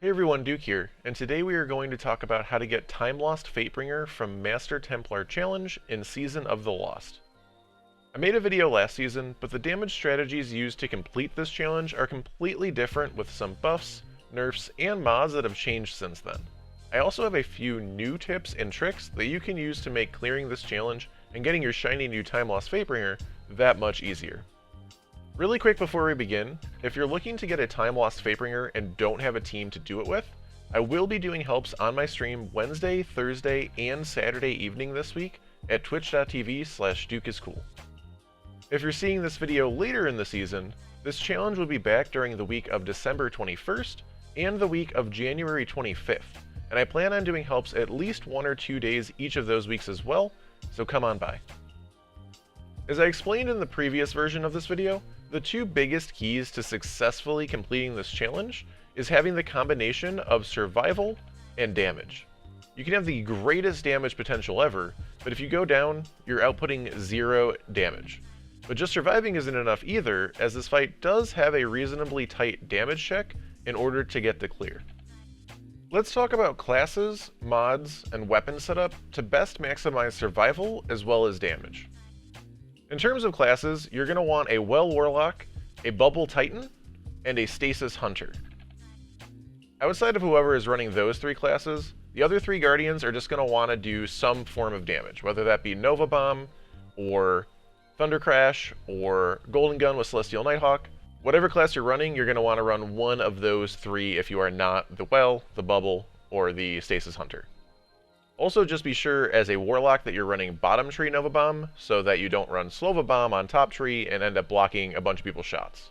Hey everyone, Duke here, and today we are going to talk about how to get Timelost Fatebringer from Master Templar Challenge in Season of the Lost. I made a video last season, but the damage strategies used to complete this challenge are completely different with some buffs, nerfs, and mods that have changed since then. I also have a few new tips and tricks that you can use to make clearing this challenge and getting your shiny new Timelost Fatebringer that much easier. Really quick before we begin, if you're looking to get a Timelost Fatebringer and don't have a team to do it with, I will be doing helps on my stream Wednesday, Thursday, and Saturday evening this week at twitch.tv/dukeiscool. If you're seeing this video later in the season, this challenge will be back during the week of December 21st and the week of January 25th, and I plan on doing helps at least 1 or 2 days each of those weeks as well, so come on by. As I explained in the previous version of this video, the two biggest keys to successfully completing this challenge is having the combination of survival and damage. You can have the greatest damage potential ever, but if you go down, you're outputting 0 damage. But just surviving isn't enough either, as this fight does have a reasonably tight damage check in order to get the clear. Let's talk about classes, mods, and weapon setup to best maximize survival as well as damage. In terms of classes, you're going to want a Well Warlock, a Bubble Titan, and a Stasis Hunter. Outside of whoever is running those 3 classes, the other 3 Guardians are just going to want to do some form of damage, whether that be Nova Bomb, or Thunder Crash, or Golden Gun with Celestial Nighthawk. Whatever class you're running, you're going to want to run one of those 3 if you are not the Well, the Bubble, or the Stasis Hunter. Also, just be sure as a Warlock that you're running Bottom Tree Nova Bomb, so that you don't run Slova Bomb on Top Tree and end up blocking a bunch of people's shots.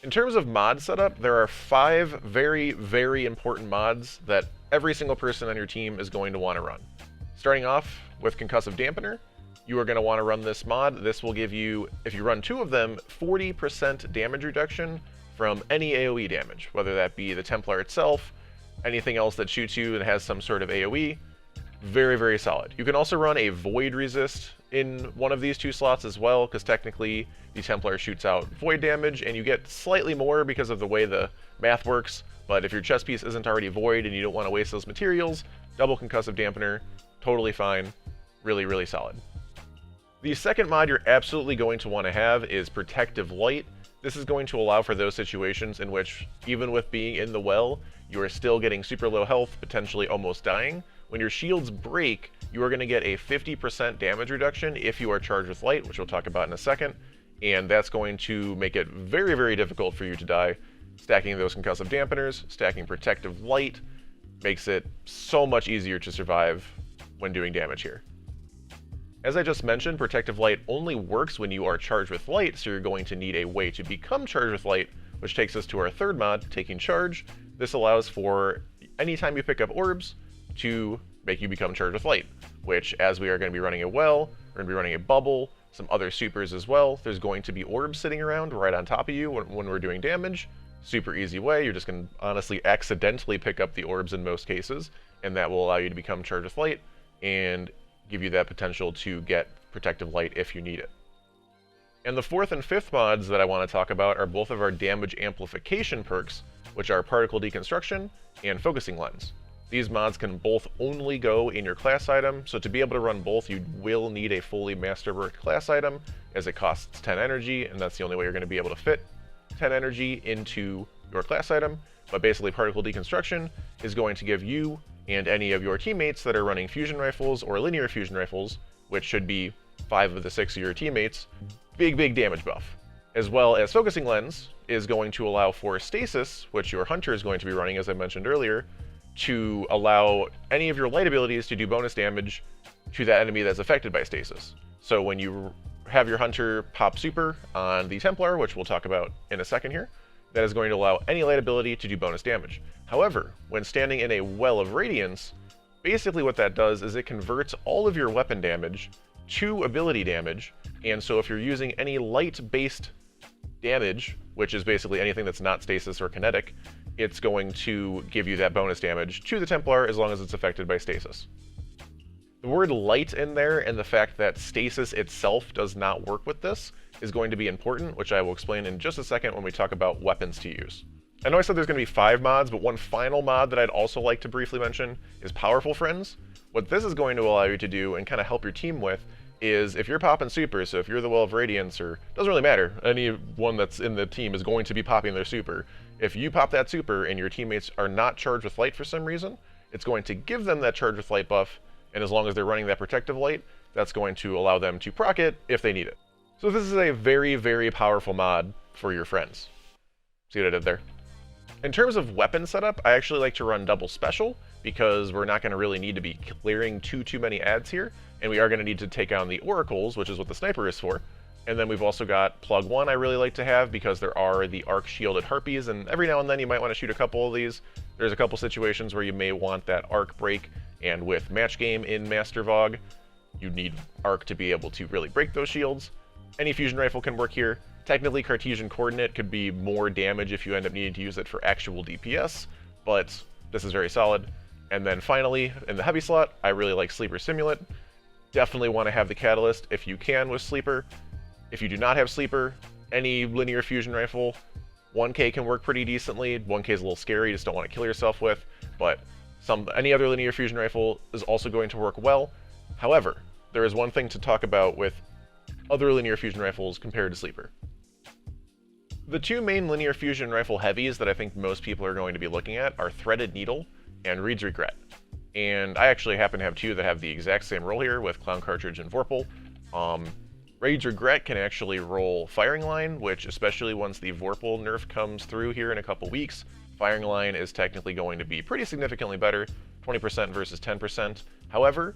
In terms of mod setup, there are 5 very, very important mods that every single person on your team is going to want to run. Starting off with Concussive Dampener, you are going to want to run this mod. This will give you, if you run 2 of them, 40% damage reduction from any AoE damage, whether that be the Templar itself, anything else that shoots you and has some sort of AoE. Very, very solid. You can also run a Void Resist in one of these 2 slots as well, because technically the Templar shoots out Void damage, and you get slightly more because of the way the math works, but if your chest piece isn't already Void and you don't want to waste those materials, double Concussive Dampener, totally fine. Really, really solid. The second mod you're absolutely going to want to have is Protective Light. This is going to allow for those situations in which, even with being in the well, you are still getting super low health, potentially almost dying. When your shields break, you are going to get a 50% damage reduction if you are charged with light, which we'll talk about in a second, and that's going to make it very, very difficult for you to die. Stacking those Concussive Dampeners, stacking Protective Light, makes it so much easier to survive when doing damage here. As I just mentioned, Protective Light only works when you are charged with light, so you're going to need a way to become charged with light, which takes us to our third mod, Taking Charge. This allows for anytime you pick up orbs to make you become charged with light, which, as we are going to be running a Well, we're going to be running a Bubble, some other supers as well, there's going to be orbs sitting around right on top of you when we're doing damage. Super easy way, you're just going to honestly accidentally pick up the orbs in most cases, and that will allow you to become charged with light, and give you that potential to get Protective Light if you need it. And the 4th and 5th mods that I want to talk about are both of our damage amplification perks, which are Particle Deconstruction and Focusing Lens. These mods can both only go in your class item, so to be able to run both, you will need a fully masterworked class item, as it costs 10 energy, and that's the only way you're going to be able to fit 10 energy into your class item. But basically, Particle Deconstruction is going to give you and any of your teammates that are running fusion rifles or linear fusion rifles, which should be 5 of the 6 of your teammates, big damage buff. As well as Focusing Lens is going to allow for Stasis, which your Hunter is going to be running, as I mentioned earlier, to allow any of your light abilities to do bonus damage to that enemy that's affected by Stasis. So when you have your Hunter pop super on the Templar, which we'll talk about in a second here, that is going to allow any light ability to do bonus damage. However, when standing in a Well of Radiance, basically what that does is it converts all of your weapon damage to ability damage, and so if you're using any light-based damage, which is basically anything that's not stasis or kinetic, it's going to give you that bonus damage to the Templar as long as it's affected by stasis. The word light in there and the fact that stasis itself does not work with this is going to be important, which I will explain in just a second when we talk about weapons to use. I know I said there's going to be 5 mods, but one final mod that I'd also like to briefly mention is Powerful Friends. What this is going to allow you to do and kind of help your team with is if you're popping super, so if you're the Well of Radiance, or doesn't really matter, anyone that's in the team is going to be popping their super. If you pop that super and your teammates are not charged with light for some reason, it's going to give them that charge with light buff, and as long as they're running that protective light, that's going to allow them to proc it if they need it. So this is a very, very powerful mod for your friends. See what I did there? In terms of weapon setup, I actually like to run double special because we're not going to really need to be clearing too many ads here, and we are going to need to take on the oracles, which is what the sniper is for. And then we've also got plug 1 I really like to have because there are the arc shielded harpies, and every now and then you might want to shoot a couple of these. There's a couple situations where you may want that arc break, and with match game in Master Vogue, you need arc to be able to really break those shields. Any fusion rifle can work here. Technically, Cartesian Coordinate could be more damage if you end up needing to use it for actual DPS, but this is very solid. And then finally, in the heavy slot, I really like Sleeper Simulant. Definitely want to have the Catalyst if you can with Sleeper. If you do not have Sleeper, any linear fusion rifle, 1K can work pretty decently. 1K is a little scary, you just don't want to kill yourself with, but any other linear fusion rifle is also going to work well. However, there is one thing to talk about with other linear fusion rifles compared to Sleeper. The 2 main linear fusion rifle heavies that I think most people are going to be looking at are Threaded Needle and Reed's Regret. And I actually happen to have 2 that have the exact same role here with Clown Cartridge and Vorpal. Reed's Regret can actually roll Firing Line, which especially once the Vorpal nerf comes through here in a couple weeks, Firing Line is technically going to be pretty significantly better, 20% versus 10%. However,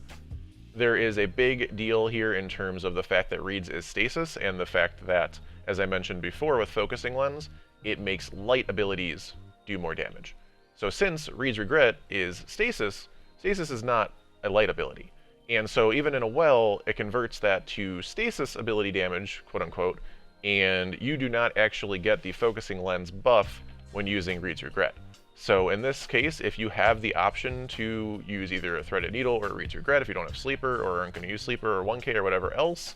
there is a big deal here in terms of the fact that Reed's is stasis and the fact that, as I mentioned before with Focusing Lens, it makes light abilities do more damage. So since Reed's Regret is stasis, stasis is not a light ability. And so even in a well, it converts that to stasis ability damage, quote unquote, and you do not actually get the Focusing Lens buff when using Reed's Regret. So in this case, if you have the option to use either a Threaded Needle or a Reed's Regret, if you don't have Sleeper or aren't going to use Sleeper or 1K or whatever else,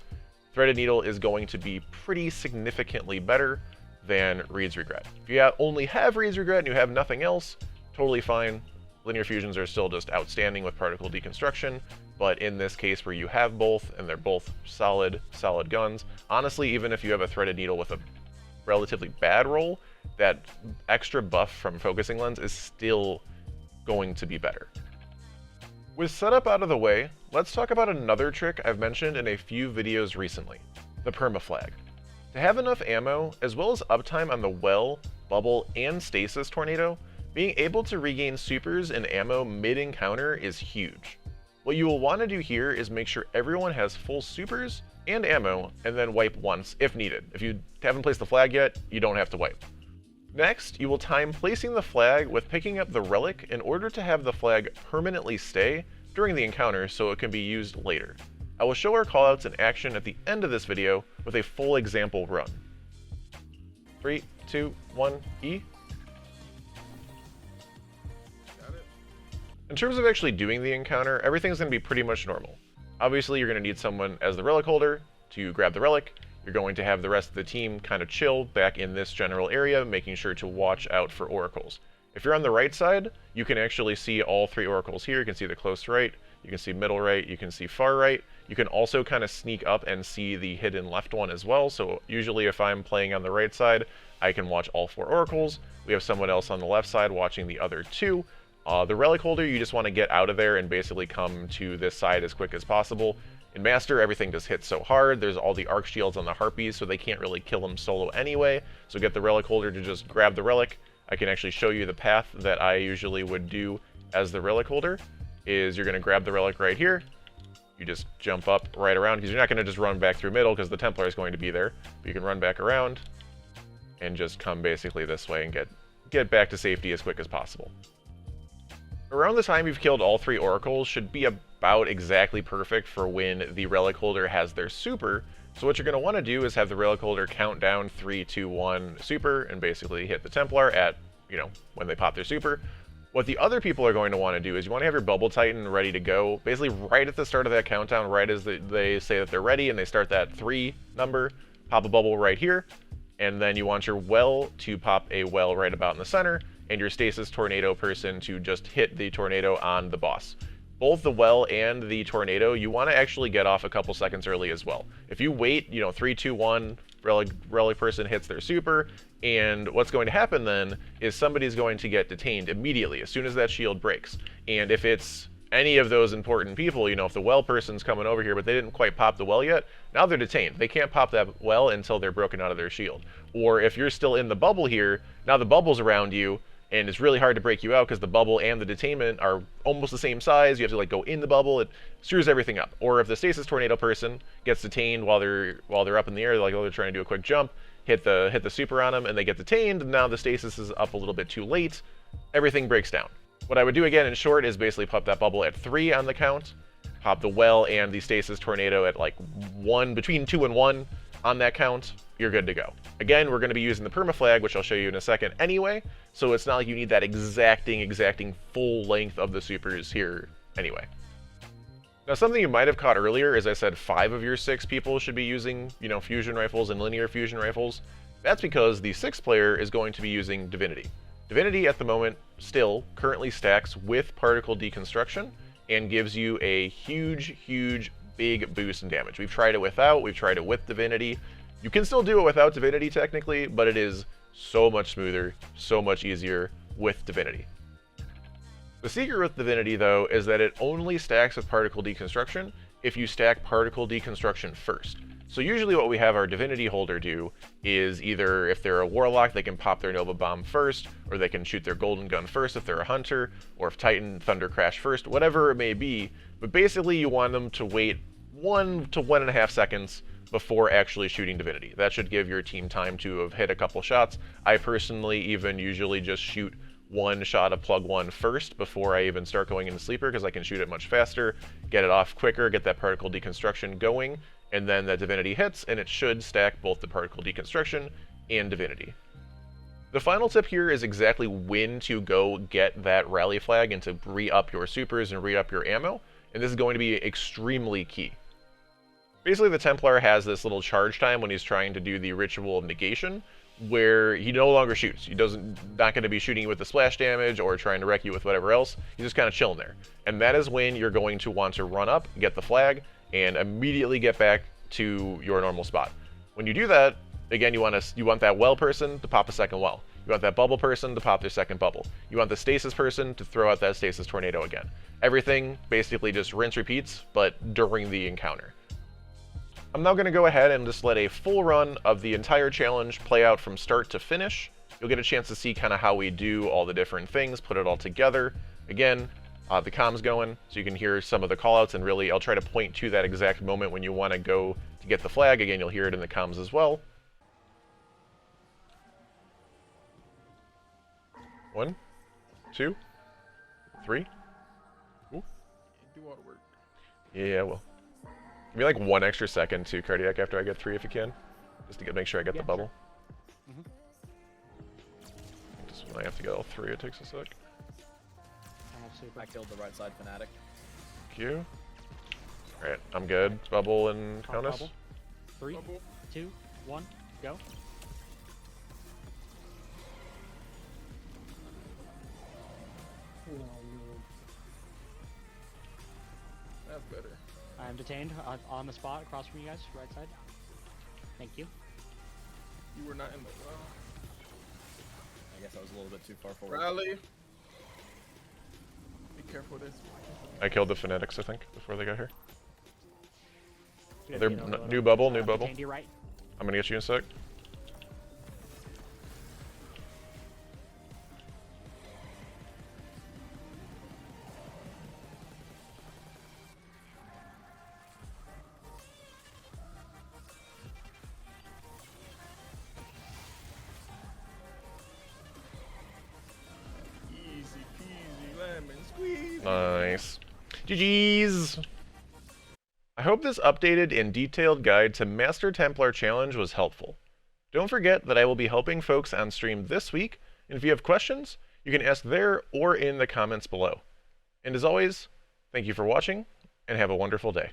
Threaded Needle is going to be pretty significantly better than Reed's Regret. If you only have Reed's Regret and you have nothing else, totally fine. Linear fusions are still just outstanding with particle deconstruction, but in this case where you have both and they're both solid guns, honestly, even if you have a Threaded Needle with a relatively bad roll, that extra buff from Focusing Lens is still going to be better. With setup out of the way, let's talk about another trick I've mentioned in a few videos recently, the permaflag. To have enough ammo, as well as uptime on the well, bubble, and stasis tornado, being able to regain supers and ammo mid-encounter is huge. What you will want to do here is make sure everyone has full supers and ammo, and then wipe once if needed. If you haven't placed the flag yet, you don't have to wipe. Next, you will time placing the flag with picking up the relic in order to have the flag permanently stay during the encounter so it can be used later. I will show our callouts in action at the end of this video with a full example run. 3, 2, 1, E. In terms of actually doing the encounter, everything's going to be pretty much normal. Obviously, you're going to need someone as the relic holder to grab the relic. You're going to have the rest of the team kind of chill back in this general area, making sure to watch out for oracles. If you're on the right side, you can actually see all 3 oracles here. You can see the close right, you can see middle right, you can see far right. You can also kind of sneak up and see the hidden left one as well. So usually if I'm playing on the right side, I can watch all 4 oracles. We have someone else on the left side watching the other 2. The relic holder, you just want to get out of there and basically come to this side as quick as possible. In Master, everything just hits so hard. There's all the arc shields on the harpies, so they can't really kill them solo anyway. So get the relic holder to just grab the relic. I can actually show you the path that I usually would do as the relic holder. Is you're going to grab the relic right here. You just jump up right around, because you're not going to just run back through middle, because the Templar is going to be there. But you can run back around and just come basically this way and get back to safety as quick as possible. Around the time you've killed all 3 oracles should be about exactly perfect for when the relic holder has their super. So what you're going to want to do is have the relic holder count down 3, 2, 1 super and basically hit the Templar at, when they pop their super. What the other people are going to want to do is you want to have your Bubble Titan ready to go, basically right at the start of that countdown, right as they say that they're ready and they start that 3 number, pop a bubble right here. and then you want your well to pop a well right about in the center, and your stasis tornado person to just hit the tornado on the boss. Both the well and the tornado, you want to actually get off a couple seconds early as well. If you wait, 3, 2, 1, relic person hits their super, and what's going to happen then is somebody's going to get detained immediately as soon as that shield breaks. And if it's any of those important people, if the well person's coming over here but they didn't quite pop the well yet, now they're detained. They can't pop that well until they're broken out of their shield. Or if you're still in the bubble here, now the bubble's around you, and it's really hard to break you out because the bubble and the detainment are almost the same size. You have to go in the bubble. It screws everything up. Or if the stasis tornado person gets detained while they're up in the air, they're trying to do a quick jump, hit the super on them, and they get detained, and now the stasis is up a little bit too late. Everything breaks down. What I would do again in short is basically pop that bubble at 3 on the count, pop the well and the stasis tornado at between 2 and 1 on that count. You're good to go. Again, we're going to be using the permaflag, which I'll show you in a second anyway, so it's not like you need that exacting full length of the supers here anyway. Now, something you might have caught earlier is I said 5 of your 6 people should be using, fusion rifles and linear fusion rifles. That's because the 6th player is going to be using Divinity. Divinity at the moment still currently stacks with particle deconstruction and gives you a huge big boost in damage. We've tried it without, we've tried it with Divinity. You can still do it without Divinity technically, but it is so much smoother, so much easier with Divinity. The secret with Divinity though is that it only stacks with particle deconstruction if you stack particle deconstruction first. So usually what we have our Divinity holder do is either if they're a Warlock, they can pop their Nova Bomb first, or they can shoot their Golden Gun first if they're a Hunter, or if Titan, Thunder Crash first, whatever it may be. But basically you want them to wait 1 to 1.5 seconds before actually shooting Divinity. That should give your team time to have hit a couple shots. I personally even usually just shoot 1 shot of plug 1 first before I even start going into sleeper, because I can shoot it much faster, get it off quicker, get that particle deconstruction going, and then that Divinity hits, and it should stack both the particle deconstruction and Divinity. The final tip here is exactly when to go get that rally flag and to re-up your supers and re-up your ammo, and this is going to be extremely key. Basically, the Templar has this little charge time when he's trying to do the Ritual of Negation, where he no longer shoots. He not going to be shooting you with the splash damage or trying to wreck you with whatever else. He's just kind of chilling there. And that is when you're going to want to run up, get the flag, and immediately get back to your normal spot. When you do that, again, you want that well person to pop a second well. You want that bubble person to pop their second bubble. You want the stasis person to throw out that stasis tornado again. Everything basically just rinse repeats, but during the encounter. I'm now going to go ahead and just let a full run of the entire challenge play out from start to finish. You'll get a chance to see kind of how we do all the different things, put it all together. Again, the comms going, so you can hear some of the callouts, and really I'll try to point to that exact moment when you want to go to get the flag. Again, you'll hear it in the comms as well. 1, 2, 3. Ooh. Do all the work. Yeah, well. Give me like 1 extra second to cardiac after I get 3 if you can. Just to make sure I get the bubble. Sure. Just when I have to get all 3, it takes a sec. I killed the right side fanatic. Thank you. Alright, I'm good. Bubble and Countess. Bubble. 3, 2, 1, go. That's better. I am detained on the spot across from you guys, right side. Thank you. You were not in the well. I guess I was a little bit too far forward. Rally. Be careful this. I killed the Fanatics, I think, before they got here. Good, They're new bubble, new bubble. Detained to your right. I'm gonna get you in a sec. Easy peasy lemon squeeze. Nice. GG's! I hope this updated and detailed guide to Master Templar Challenge was helpful. Don't forget that I will be helping folks on stream this week, and if you have questions, you can ask there or in the comments below. And as always, thank you for watching, and have a wonderful day.